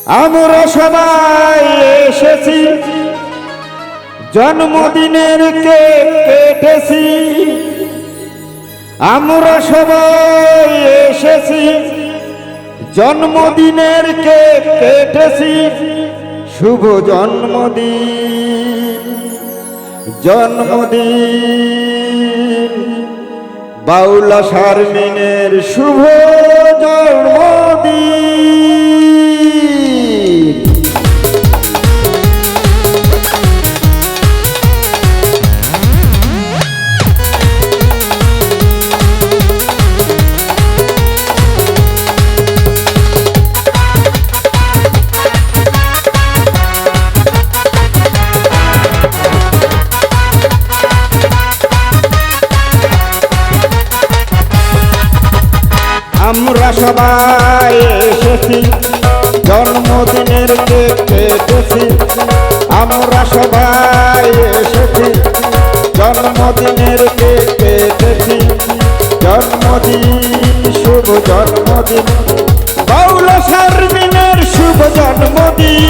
আমরা সবাই এসেছি জন্মদিনের কেক কেটেছি। আমরা সবাই এসেছি জন্মদিনের কেক কেটেছি। শুভ জন্মদিন জন্মদিন বাউলা শারমিনের শুভ জন্মদিন। আমরা সবাই এসেছি জন্মদিনের কেক কেটেছি। আমরা সবাই এসেছি জন্মদিনের কেক কেটেছি। জন্মদিন শুভ জন্মদিন বাউলা শারমিনের শুভ জন্মদিন।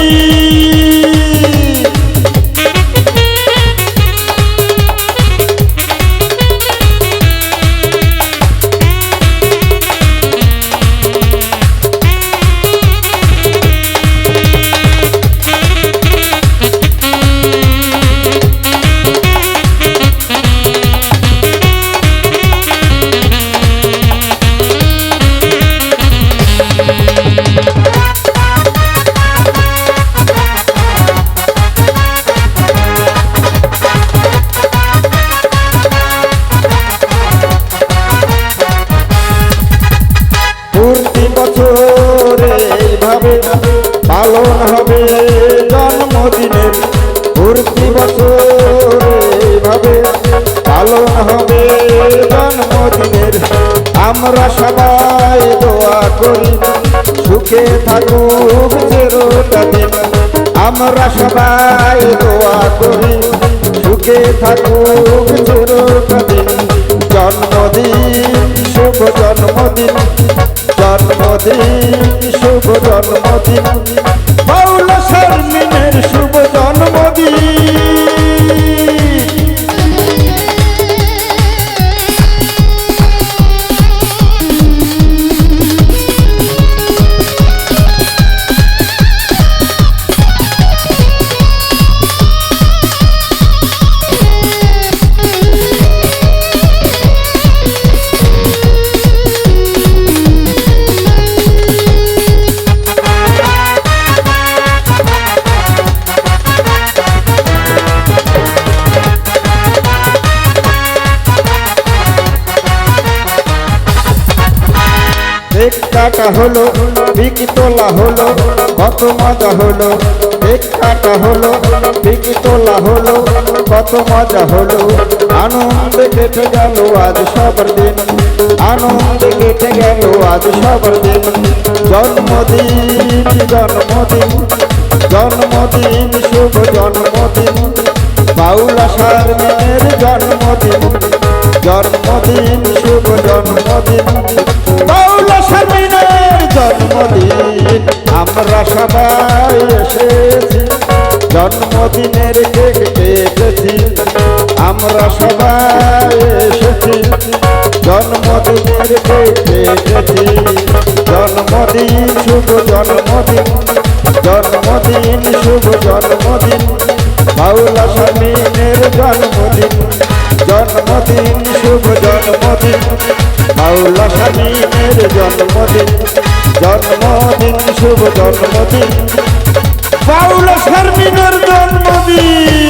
পালন হবে জন্মদিনের প্রতি বছর এইভাবে পালন হবে জন্মদিনের। আমরা সবাই দোয়া করি সুখে থাকুক চিরটা দিন। আমরা সবাই দোয়া করি সুখে থাকুক চিরটা দিন। জন্মদিন শুভ জন্মদিন জন্মদিন শুভ জন্মদিন বাউলা শারমিনের শুভ জন্মদিন। কেক কাটা হলো বিকি তোলা হলো কত মজা হলো। কেক কাটা হলো বিকি তোলা হলো কত মজা হলো। আনন্দে কেটে গেল আজ সবার দিন। আনন্দে কেটে গেল আজ সবার দিন। জন্মদিন জন্মদিন জন্মদিন শুভ জন্মদিন বাউলা শারমিনের জন্মদিন। জন্মদিন শুভ জন্মদিন বাউলা শারমিনের জন্মদিন। আমরা সবাই এসেছি জন্মদিনের কেক কেটেছি। আমরা সবাই এসেছি জন্মদিনের কেক কেটেছি। জন্মদিন শুভ জন্মদিন জন্মদিন শুভ জন্মদিন বাউলা শারমিনের জন্মদিন। জন্মদিন শুভ জন্মদিন বাউলা শারমিনের জন্মদিন। জন্মদিন শুভ জন্মদিন বাউলা শারমিনের জন্মদিন।